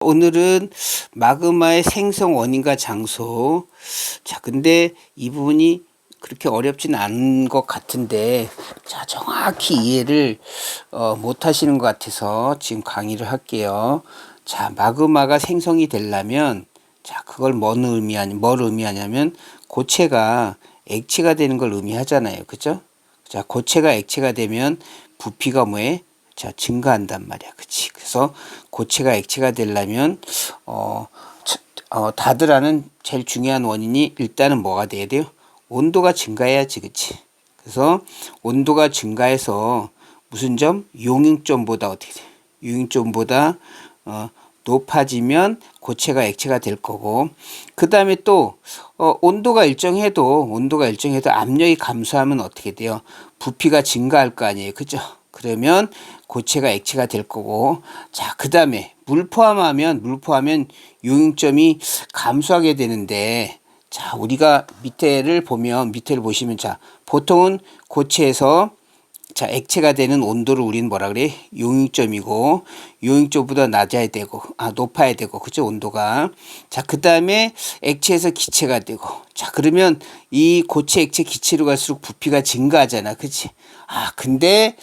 오늘은 마그마의 생성 원인과 장소. 자, 근데 이 부분이 그렇게 어렵진 않은 것 같은데, 자, 정확히 이해를 못 하시는 것 같아서 지금 강의를 할게요. 자, 마그마가 생성이 되려면, 자, 그걸 뭘 의미하냐면, 고체가 액체가 되는 걸 의미하잖아요. 그죠? 자, 고체가 액체가 되면 부피가 뭐해? 자, 증가한단 말이야. 그치? 그래서 고체가 액체가 되려면, 다들 아는 제일 중요한 원인이 일단은 뭐가 돼야 돼요? 온도가 증가해야지. 그치? 그래서 온도가 증가해서 무슨 점? 용융점보다 어떻게 돼? 용융점보다, 높아지면 고체가 액체가 될 거고, 그 다음에 또, 온도가 일정해도 압력이 감소하면 어떻게 돼요? 부피가 증가할 거 아니에요. 그죠? 그러면 고체가 액체가 될 거고, 자, 그 다음에 물 포함하면 용융점이 감소하게 되는데, 자, 우리가 밑에를 보시면, 자, 보통은 고체에서 자, 액체가 되는 온도를 우리는 뭐라 그래? 용융점이고, 용융점보다 높아야 되고, 그죠? 온도가. 자, 그 다음에 액체에서 기체가 되고. 자, 그러면 이 고체, 액체, 기체로 갈수록 부피가 증가하잖아. 그치? 근데,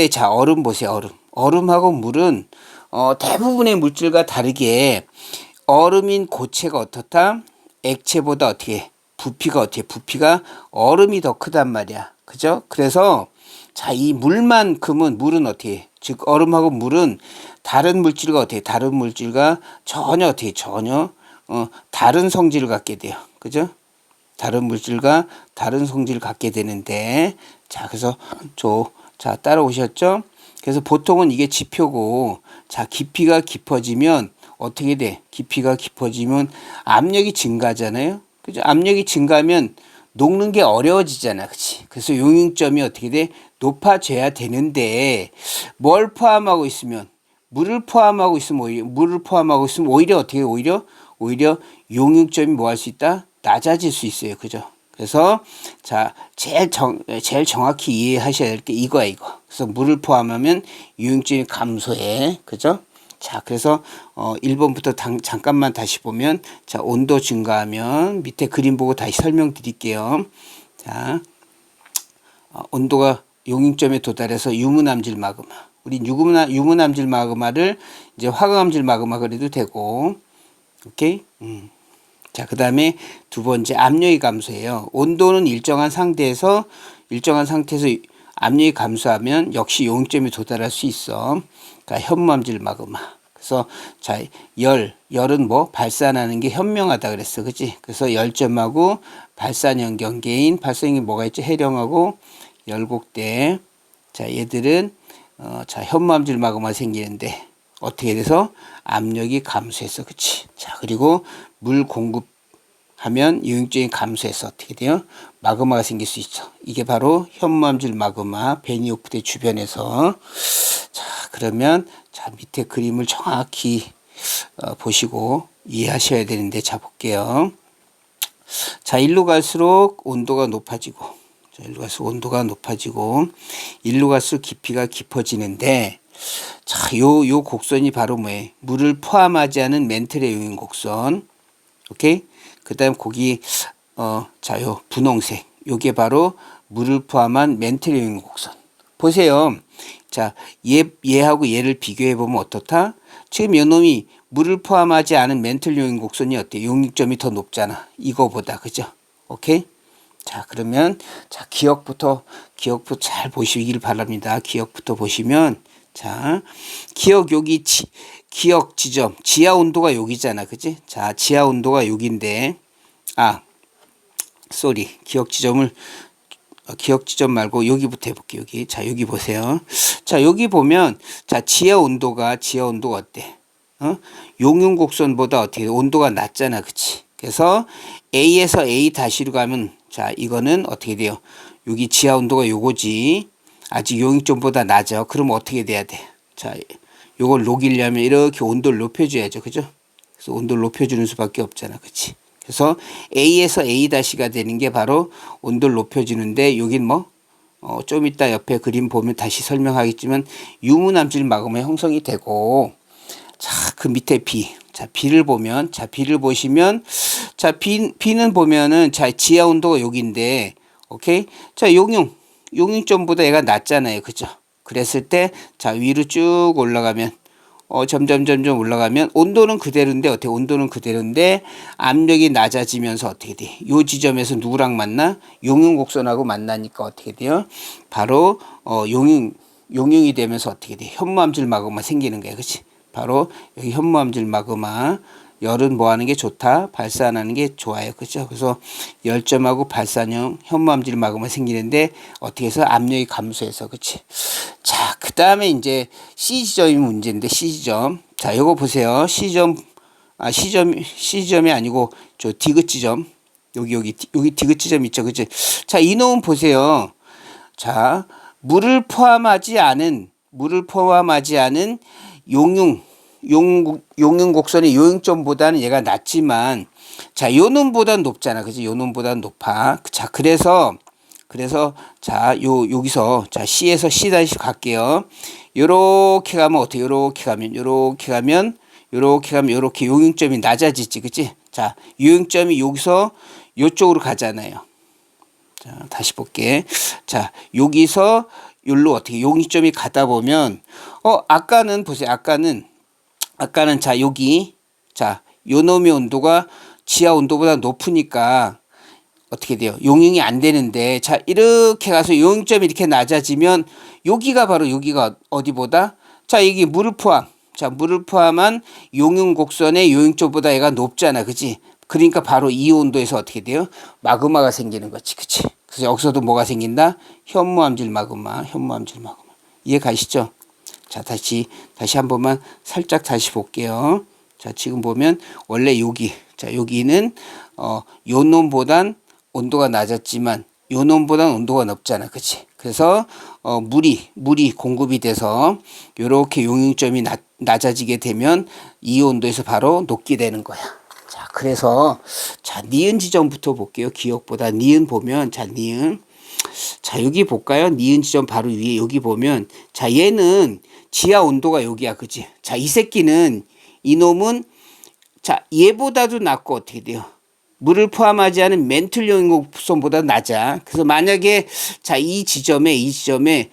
자, 얼음 보세요, 얼음. 얼음하고 물은, 대부분의 물질과 다르게 얼음인 고체가 어떻다? 액체보다 부피가 얼음이 더 크단 말이야. 그죠? 그래서 자, 이 물은 어떻게? 즉 얼음하고 물은 다른 물질과 전혀 다른 성질을 갖게 돼요. 그죠? 다른 물질과 다른 성질을 갖게 되는데, 자, 그래서 자, 따라오셨죠? 그래서 보통은 이게 지표고, 자, 깊이가 깊어지면 어떻게 돼? 깊이가 깊어지면 압력이 증가하잖아요. 그죠? 압력이 증가하면 녹는 게 어려워지잖아. 그치? 그래서 용융점이 어떻게 돼? 높아져야 되는데, 물을 포함하고 있으면 오히려 어떻게, 오히려 용융점이 뭐 할 수 있다? 낮아질 수 있어요. 그죠? 그래서, 자, 제일 정확히 이해하셔야 될 게 이거야, 이거. 그래서 물을 포함하면 용융점이 감소해. 그죠? 자, 그래서 1번부터 잠깐만 다시 보면, 자, 온도 증가하면 밑에 그림 보고 다시 설명드릴게요. 자, 온도가 용융점에 도달해서 유무암질 마그마. 우리 유무암질 마그마를 이제 화강암질 마그마 그래도 되고, 오케이? 자, 그 다음에 두 번째 압력이 감소해요. 온도는 일정한 상태에서 압력이 감소하면 역시 용융점에 도달할 수 있어. 그러니까 현무암질 마그마. 그래서 자, 열은 뭐 발산하는 게 현명하다 그랬어. 그치? 그래서 열점하고 발산형 경계인 발산형이 뭐가 있죠? 해령하고 열곡대. 자, 얘들은 자, 현무암질 마그마 생기는데 어떻게 돼서 압력이 감소했어. 그치? 자, 그리고 물 공급하면 용융점이 감소해서 어떻게 돼요? 마그마가 생길 수 있죠. 이게 바로 현무암질 마그마 베니오프대 주변에서. 자, 그러면 자, 밑에 그림을 정확히 보시고 이해하셔야 되는데, 자, 볼게요. 자, 일로 갈수록 온도가 높아지고, 일로 갈수록 깊이가 깊어지는데, 자, 요 곡선이 바로 뭐예요? 물을 포함하지 않은 멘틀의 용융 곡선. 오케이? 그 다음 거기, 자, 요 분홍색. 요게 바로 물을 포함한 멘틀의 용융 곡선. 보세요. 자, 얘하고 얘를 비교해보면 어떻다? 지금 요놈이 물을 포함하지 않은 멘틀 용융 곡선이 어때? 용융점이 더 높잖아. 이거보다. 그죠? 오케이? 자, 그러면, 자, 기억부터 잘 보시길 바랍니다. 기억부터 보시면, 자, 기억 지점. 지하 온도가 여기잖아. 그치? 자, 지하 온도가 여기인데, 기억 지점 말고 여기부터 해볼게요. 여기. 자, 여기 보세요. 자, 여기 보면, 자, 지하 온도가 어때? 용융 곡선보다 어떻게 돼? 온도가 낮잖아. 그치? 그래서 A에서 A 다시로 가면, 자, 이거는 어떻게 돼요? 여기 지하 온도가 요거지. 아직 용융점보다 낮아. 그럼 어떻게 돼야 돼? 자, 요걸 녹이려면 이렇게 온도를 높여줘야죠. 그죠? 그래서 온도를 높여주는 수밖에 없잖아. 그치? 그래서 A에서 A-가 되는 게 바로 온도를 높여주는데, 여긴 뭐, 좀 이따 옆에 그림 보면 다시 설명하겠지만, 유무암질 마그마 형성이 되고, 자, 그 밑에 B. 자, B를 보면, 자, B를 보시면, 자, B는 보면은, 자, 지하 온도가 여기인데, 오케이? 자, 용융점보다 얘가 낮잖아요. 그죠? 그랬을 때, 자, 위로 쭉 올라가면, 점점 올라가면, 온도는 그대로인데, 어떻게, 온도는 그대로인데, 압력이 낮아지면서 어떻게 돼? 요 지점에서 누구랑 만나? 용융곡선하고 만나니까 어떻게 돼요? 바로, 용융이 되면서 어떻게 돼? 현무암질 마그마 생기는 거야. 그치? 바로 여기 현무암질 마그마. 열은 뭐 하는 게 좋다? 발산하는 게 좋아요. 그죠? 그래서 열점하고 발산형 현무암질 마그마 생기는데 어떻게 해서 압력이 감소해서. 그치? 자, 그 다음에 이제 C지점이 문제인데 C지점. 자, 요거 보세요. C지점이 아니고 저 디귿 지점. 여기 디귿 지점 있죠. 그치? 자, 이놈은 보세요. 자, 물을 포함하지 않은 용융곡선의 요용점보다는 얘가 낮지만, 자, 요 놈보다는 높잖아. 그지? 요 놈보다는 높아. 자, 그래서, 자, 여기서, 자, C에서 C 다시 갈게요. 요렇게 가면 어떻게, 요렇게 가면, 요렇게 용융점이 낮아지지. 그치? 자, 요용점이 여기서 요쪽으로 가잖아요. 자, 다시 볼게. 자, 여기서 여기로 어떻게 용의점이 가다 보면 아까는 보세요. 아까는 자, 여기 자, 요 놈의 온도가 지하 온도보다 높으니까 어떻게 돼요? 용융이 안 되는데, 자, 이렇게 가서 용융점이 이렇게 낮아지면 여기가 바로 여기가 어디보다, 자, 이게 물을 포함한 용융곡선의 요용점보다 얘가 높잖아. 그치? 그러니까 바로 이 온도에서 어떻게 돼요? 마그마가 생기는 거지. 그치? 그래서 여기서도 뭐가 생긴다? 현무암질 마그마. 이해 가시죠? 자, 다시 한 번만 살짝 다시 볼게요. 자, 지금 보면 원래 여기는 요 놈보단 온도가 낮았지만 요 놈보단 온도가 높잖아. 그치? 그래서 물이 공급이 돼서 요렇게 용융점이 낮아지게 되면 이 온도에서 바로 녹게 되는 거야. 자, 그래서 자, 니은 지점부터 볼게요. 기억보다 니은 보면, 자, 니은. 자, 여기 볼까요? 니은 지점 바로 위에 여기 보면, 자, 얘는 지하 온도가 여기야. 그치? 자, 이놈은 자, 얘보다도 낮고 어떻게 돼요? 물을 포함하지 않은 멘틀 용융곡선보다 낮아. 그래서 만약에 자, 이 지점이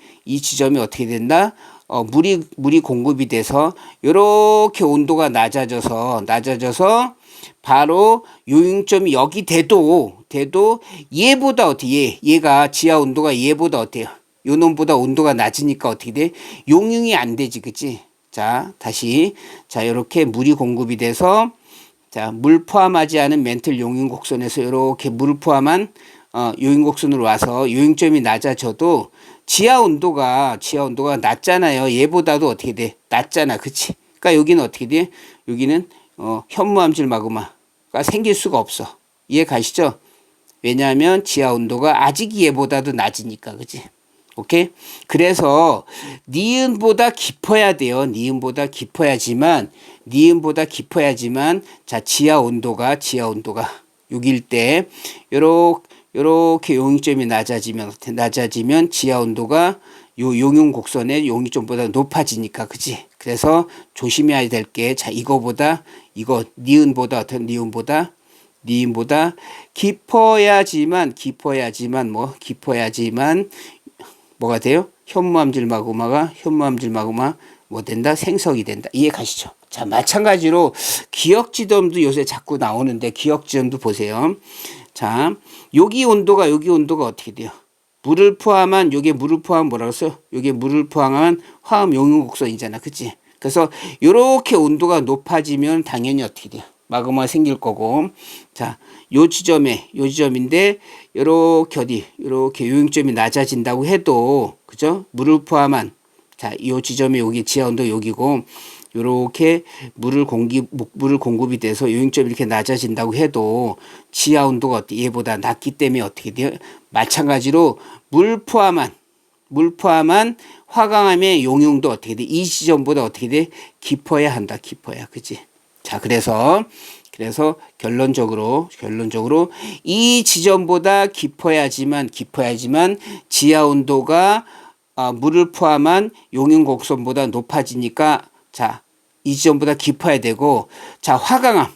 어떻게 된다? 물이 공급이 돼서 요렇게 온도가 낮아져서 바로 요용점이 여기 돼도 얘보다 어떻게 얘가 지하 온도가 얘보다 어때요? 요 놈보다 온도가 낮으니까 어떻게 돼? 용융이 안 되지. 그치? 자, 다시 자, 요렇게 물이 공급이 돼서 자, 물 포함하지 않은 멘틀 용융곡선에서 이렇게 물을 포함한 용융곡선으로 와서 요용점이 낮아져도 지하 온도가 낮잖아요. 얘보다도 어떻게 돼? 낮잖아. 그치? 그러니까 여기는 어떻게 돼? 여기는 현무암질 마그마가 생길 수가 없어. 이해 가시죠? 왜냐하면 지하 온도가 아직 얘보다도 낮으니까. 그치? 오케이? 그래서 니은보다 깊어야 돼요. 니은보다 깊어야지만 자, 지하 온도가 여기일 때 요렇게 용융점이 낮아지면 지하 온도가 요 용융곡선의 용융점보다 높아지니까. 그치? 그래서 조심해야 될 게, 자, 니은보다 깊어야지만 뭐가 돼요? 현무암질 마그마 뭐 된다? 생성이 된다. 이해 가시죠? 자, 마찬가지로 기역지점도 요새 자꾸 나오는데 기역지점도 보세요. 자, 여기 온도가 어떻게 돼요? 물을 포함한 뭐라고 써요? 요게 물을 포함한 화음 용융곡선이잖아. 그치? 그래서 요렇게 온도가 높아지면 당연히 어떻게 돼요? 마그마가 생길 거고. 자, 요 지점인데 요렇게 요용점이 낮아진다고 해도, 그죠? 물을 포함한, 자, 요 지점이 여기 지하 온도 여기고, 요렇게 물을 공급이 돼서 요용점이 이렇게 낮아진다고 해도 지하 온도가 얘보다 낮기 때문에 어떻게 돼요? 마찬가지로 물 포함한 화강암의 용융도 어떻게 돼? 이 지점보다 어떻게 돼? 깊어야 한다. 그치? 자, 그래서 결론적으로 이 지점보다 깊어야지만 지하 온도가 물을 포함한 용융곡선보다 높아지니까, 자, 이 지점보다 깊어야 되고, 자, 화강암,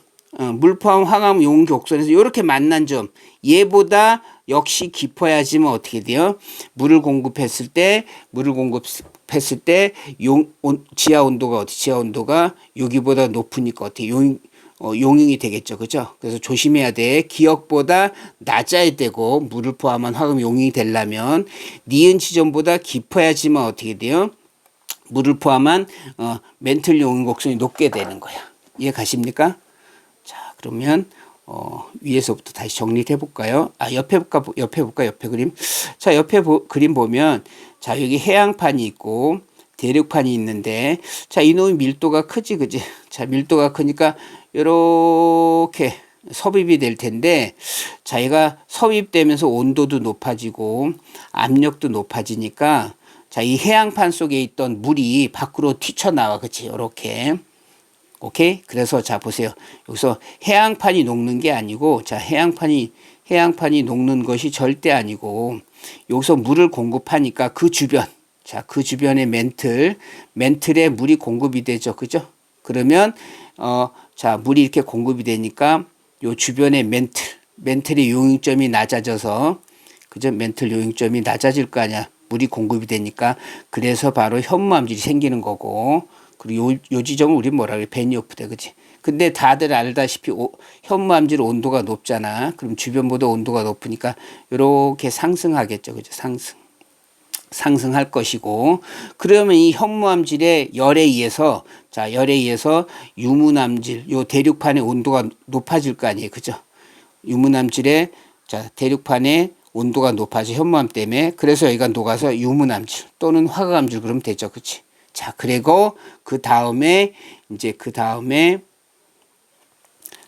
물 포함 화강암 용흥 곡선에서 이렇게 만난 점, 얘보다 역시 깊어야지만 어떻게 돼요? 물을 공급했을 때 지하 온도가 지하 온도가 여기보다 높으니까 어떻게 용융이 되겠죠. 그죠? 그래서 조심해야 돼. 기역보다 낮아야 되고, 물을 포함한 화금 용융이 되려면 니은 지점보다 깊어야지만 어떻게 돼요? 물을 포함한 멘틀 용융 곡선이 높게 되는 거야. 이해 가십니까? 자, 그러면 위에서부터 다시 정리를 해볼까요? 옆에 볼까? 옆에 그림. 자, 옆에 그림 보면, 자, 여기 해양판이 있고, 대륙판이 있는데, 자, 이놈의 밀도가 크지, 그지? 자, 밀도가 크니까, 요렇게 섭입이 될 텐데, 자, 얘가 섭입되면서 온도도 높아지고, 압력도 높아지니까, 자, 이 해양판 속에 있던 물이 밖으로 튀쳐나와, 그치? 요렇게. 오케이? 그래서 자 보세요. 여기서 해양판이 녹는 게 아니고, 자, 해양판이 녹는 것이 절대 아니고, 여기서 물을 공급하니까 그 주변, 자, 그 주변의 멘틀에 물이 공급이 되죠. 그죠? 그러면 자, 물이 이렇게 공급이 되니까 요 주변의 멘틀의 용융점이 낮아져서, 그죠? 멘틀 용융점이 낮아질 거 아니야. 물이 공급이 되니까. 그래서 바로 현무암질이 생기는 거고, 그리고 요 지점을 우리 뭐라 그래? 베니오프대, 그치? 근데 다들 알다시피 현무암질 온도가 높잖아. 그럼 주변보다 온도가 높으니까 요렇게 상승하겠죠. 그죠? 상승할 것이고, 그러면 이 현무암질의 열에 의해서, 자, 열에 의해서 유문암질, 요 대륙판의 온도가 높아질 거 아니에요. 그죠? 유문암질의, 자, 대륙판의 온도가 높아져, 현무암 때문에. 그래서 여기가 녹아서 유문암질 또는 화강암질 그러면 되죠. 그치? 자, 그리고 그 다음에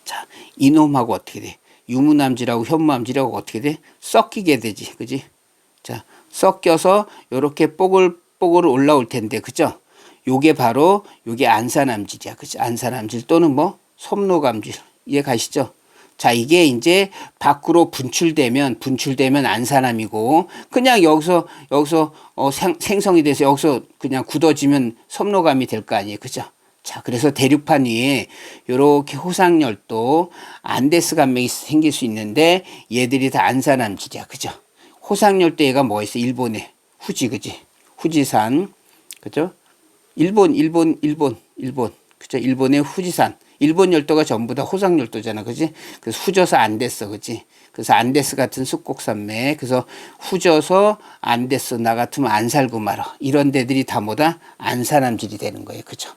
자, 이놈하고 어떻게 돼? 유문암질하고 현무암질하고 어떻게 돼? 섞이게 되지. 그지? 자, 섞여서 요렇게 뽀글뽀글 올라올 텐데, 그죠? 요게 바로 요게 안산암질이야. 그치? 안산암질 또는 뭐 섭록암질. 이해 가시죠? 자, 이게 이제 밖으로 분출되면 안산암이고, 그냥 여기서 생성이 돼서 여기서 그냥 굳어지면 섭록암이 될 거 아니에요. 그죠? 자, 그래서 대륙판 위에 요렇게 호상열도 안데스 간맥이 생길 수 있는데, 얘들이 다 안산암질이야. 그죠? 호상열도 얘가 뭐 있어? 일본의 후지, 그지? 후지산. 그죠? 일본. 그죠? 일본의 후지산. 일본 열도가 전부 다 호상열도잖아. 그지? 그래서 후져서 안 됐어. 그지? 그래서 안데스 같은 습곡산맥. 그래서 후져서 안 됐어. 나 같으면 안 살고 말아. 이런 데들이 다 뭐다? 안산암질이 되는 거예요. 그죠?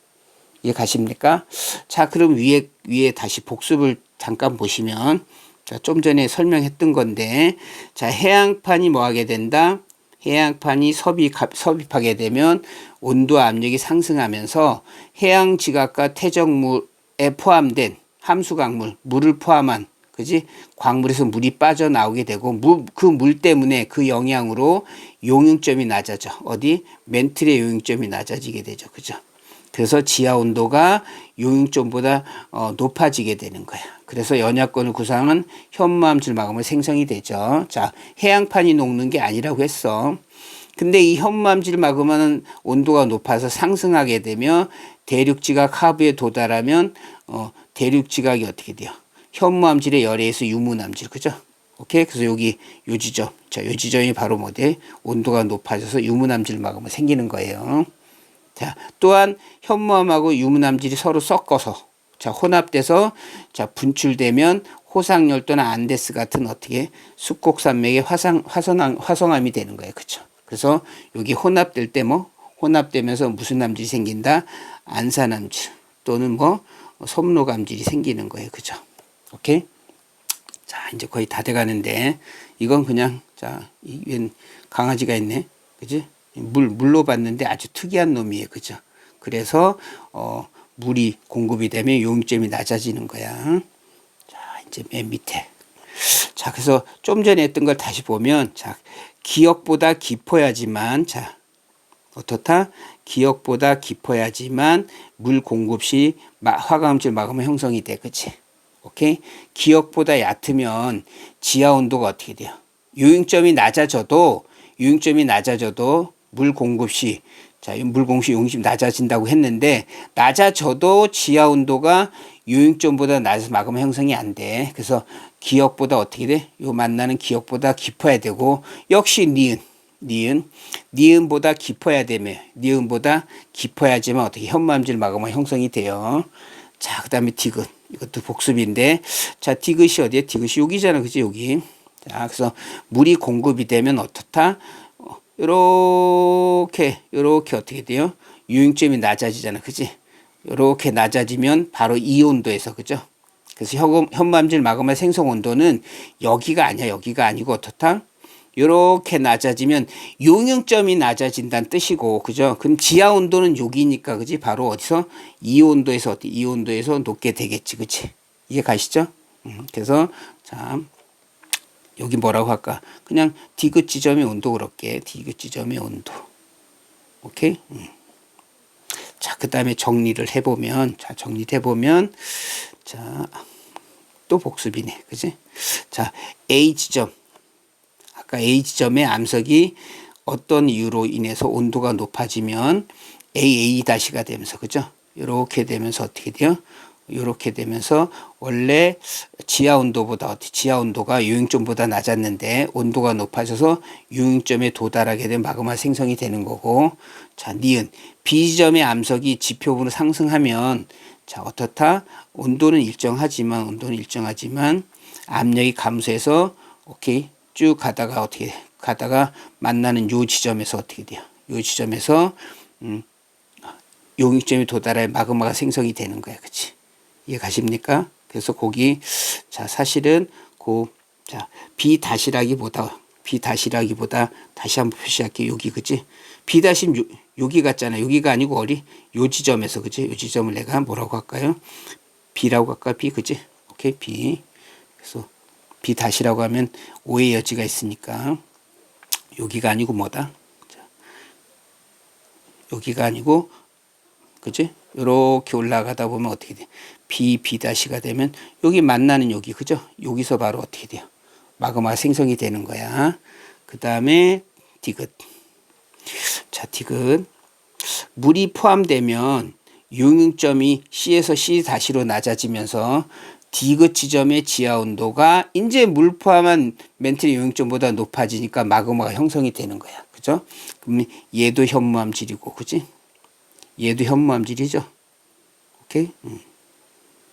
이해 가십니까? 자, 그럼 위에 다시 복습을 잠깐 보시면, 자, 좀 전에 설명했던 건데, 자, 해양판이 뭐 하게 된다? 해양판이 섭입하게 되면 온도와 압력이 상승하면서 해양 지각과 퇴적물에 포함된 함수광물, 물을 포함한, 그지? 광물에서 물이 빠져나오게 되고, 그 물 때문에 그 영향으로 용융점이 낮아져. 어디? 멘틀의 용융점이 낮아지게 되죠. 그죠? 그래서 지하 온도가 용융점보다 높아지게 되는 거야. 그래서 연약권을 구성한 현무암질 마감을 생성이 되죠. 자, 해양판이 녹는 게 아니라고 했어. 근데 이 현무암질 마그마는 온도가 높아서 상승하게 되며 대륙지각 하부에 도달하면 대륙지각이 어떻게 돼요? 현무암질의 열에 의해서 유문암질, 그죠? 오케이? 그래서 여기 요 지점, 자, 요 지점이 바로 뭐돼? 온도가 높아져서 유문암질 마그마 생기는 거예요. 자, 또한 현무암하고 유문암질이 서로 섞어서, 자, 혼합돼서, 자, 분출되면 호상열도나 안데스 같은 어떻게 습곡산맥의 화성암이 되는 거예요. 그쵸? 그래서 여기 혼합될 때 혼합되면서 무슨 암질이 생긴다? 안산암질 또는 섭록암질이 생기는 거예요. 그죠? 오케이? 자, 이제 거의 다 돼가는데, 이건 그냥, 자, 웬 강아지가 있네. 그지? 물로 봤는데 아주 특이한 놈이에요. 그죠? 그래서, 물이 공급이 되면 용융점이 낮아지는 거야. 자, 이제 맨 밑에. 자, 그래서 좀 전에 했던 걸 다시 보면, 자, 기역보다 깊어야지만, 자, 어떻다? 기역보다 깊어야지만 물 공급 시 화강암질 마그마 형성이 돼. 그치? 오케이? 기역보다 얕으면 지하 온도가 어떻게 돼요? 유융점이 낮아져도 물 공급 시, 자, 물공식 용심 낮아진다고 했는데 낮아져도 지하 온도가 요잉점보다 낮아서 마그마 형성이 안 돼. 그래서 기역보다 어떻게 돼? 요 만나는 기역보다 깊어야 되고 역시 니은보다 깊어야 되며 니은보다 깊어야지만 어떻게 현무암질 마그마 형성이 돼요. 자, 그다음에 디귿 이것도 복습인데 자, 디귿이 어디에? 디귿이 여기잖아, 그지? 여기. 자, 그래서 물이 공급이 되면 어떻다? 요렇게 어떻게 돼요? 유잉점이 낮아지잖아, 그지? 요렇게 낮아지면 바로 이 온도에서, 그죠? 그래서 현무암질 마그마 생성 온도는 여기가 아니야. 여기가 아니고 어떻다? 요렇게 낮아지면 용융점이 낮아진다는 뜻이고, 그죠? 그럼 지하 온도는 여기니까, 그지? 바로 어디서? 이 온도에서 높게 되겠지, 그지? 이해 가시죠? 그래서, 자, 여기 뭐라고 할까? 그냥 디귿 지점의 온도 그럴게. 디귿 지점의 온도. 오케이? 자, 그 다음에 정리를 해보면, 자, 또 복습이네. 그지? 자, A 지점. 아까 A 지점의 암석이 어떤 이유로 인해서 온도가 높아지면 AA-가 되면서, 그죠? 이렇게 되면서 어떻게 돼요? 이렇게 되면서 원래 지하 온도가 유잉점보다 낮았는데 온도가 높아져서 유잉점에 도달하게 된 마그마 생성이 되는 거고, 자, 니은 B 지점의 암석이 지표분으로 상승하면 자, 어떻다? 온도는 일정하지만 압력이 감소해서 오케이 쭉 가다가 만나는 요 지점에서 어떻게 돼요? 요 지점에서 용익점에 도달해 마그마가 생성이 되는 거야, 그치? 이해 가십니까? 그래서 거기 자, 사실은 자, B 다시라기보다 다시 한번 표시할게. 여기, 그치? B 다시 여기 같잖아. 여기가 아니고 요 지점에서, 그치? 요 지점을 내가 뭐라고 할까요? B라고 할까? B, 그치? 오케이, B. 그래서 B 다시라고 하면 오해 여지가 있으니까 여기가 아니고 뭐다? 자, 여기가 아니고, 그치? 요렇게 올라가다 보면 어떻게 돼? B 다시가 되면 여기 만나는 여기, 그죠? 여기서 바로 어떻게 돼요? 마그마 생성이 되는 거야. 그 다음에 디귿. 자, 디귿. 물이 포함되면 용융점이 C에서 C 다시로 낮아지면서 디귿 지점의 지하 온도가 이제 물 포함한 멘틀의 용융점보다 높아지니까 마그마가 형성이 되는 거야. 그죠? 그럼 얘도 현무암질이고, 그지? 얘도 현무암질이죠. 오케이?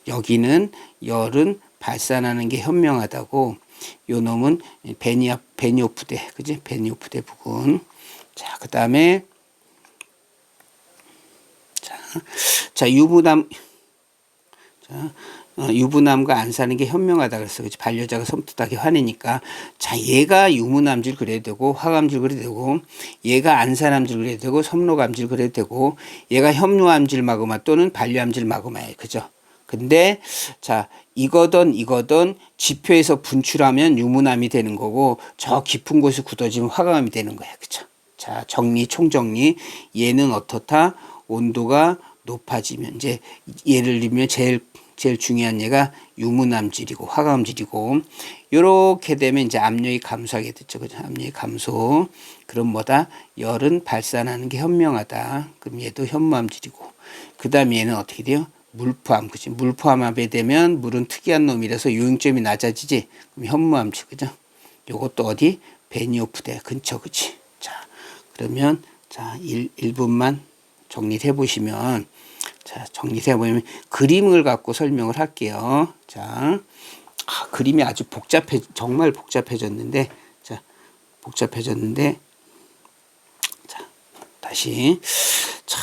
여기는 열은 발산하는 게 현명하다고, 요 놈은 베니오프대, 그지? 베니오프대 부근. 자, 그 다음에, 유부남과 안 사는 게 현명하다 그랬어. 그치? 반려자가 섬뜩하게 화내니까. 자, 얘가 유무남질 그래도 되고, 화감질 그래도 되고, 얘가 안사남질 그래도 되고, 섬로감질 그래도 되고, 얘가 협류암질 마그마 또는 반려암질 마그마예요. 그죠? 근데, 자, 이거든 지표에서 분출하면 유무남이 되는 거고, 저 깊은 곳에 굳어지면 화감이 되는 거야. 그죠? 자, 총정리. 얘는 어떻다? 온도가 높아지면, 이제, 예를 들면 제일 중요한 얘가 유무남질이고 화감질이고, 요렇게 되면 이제 압력이 감소하게 됐죠. 그죠? 압력이 감소. 그럼 뭐다? 열은 발산하는 게 현명하다. 그럼 얘도 현무암질이고. 그 다음에 얘는 어떻게 돼요? 물포함, 그치? 물포함하게 되면 물은 특이한 놈이라서 요잉점이 낮아지지? 그럼 현무암질, 그죠? 요것도 어디? 베니오프대 근처, 그치? 자, 그러면, 자, 1분만 정리를 해보시면, 자, 정리해보면 그림을 갖고 설명을 할게요. 자, 그림이 아주 정말 복잡해졌는데, 자, 자, 다시. 자,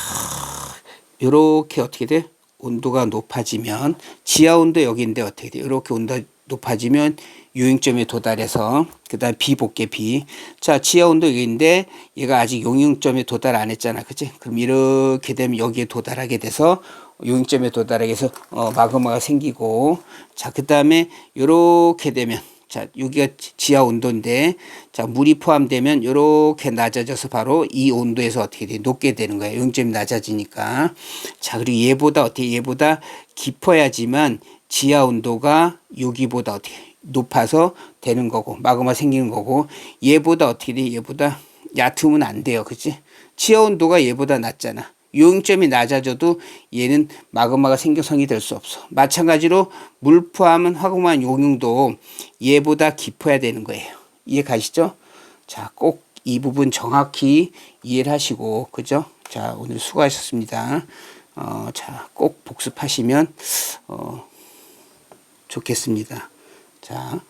요렇게 어떻게 돼? 온도가 높아지면, 지하 온도 여기인데 어떻게 돼? 요렇게 온도 높아지면 요잉점에 도달해서, 그 다음 B 볼게, B. 자, 지하 온도 여기인데 얘가 아직 용융점에 도달 안 했잖아. 그치? 그럼 이렇게 되면 여기에 도달하게 돼서 용융점에 도달하게 해서 마그마가 생기고, 자, 그 다음에 요렇게 되면, 자, 여기가 지하 온도인데, 자, 물이 포함되면 요렇게 낮아져서 바로 이 온도에서 어떻게 돼? 높게 되는 거야. 용융점이 낮아지니까. 자, 그리고 얘보다 깊어야지만 지하 온도가 여기보다 어떻게 높아서 되는 거고, 마그마 생기는 거고, 얘보다 어떻게 돼? 얘보다 얕으면 안 돼요. 그치? 지하 온도가 얘보다 낮잖아. 용융점이 낮아져도 얘는 마그마가 생성이 될 수 없어. 마찬가지로 물 포함은 화공한 용융도 얘보다 깊어야 되는 거예요. 이해 가시죠? 자, 꼭 이 부분 정확히 이해를 하시고, 그죠? 자, 오늘 수고하셨습니다. 자, 꼭 복습하시면 좋겠습니다. 자.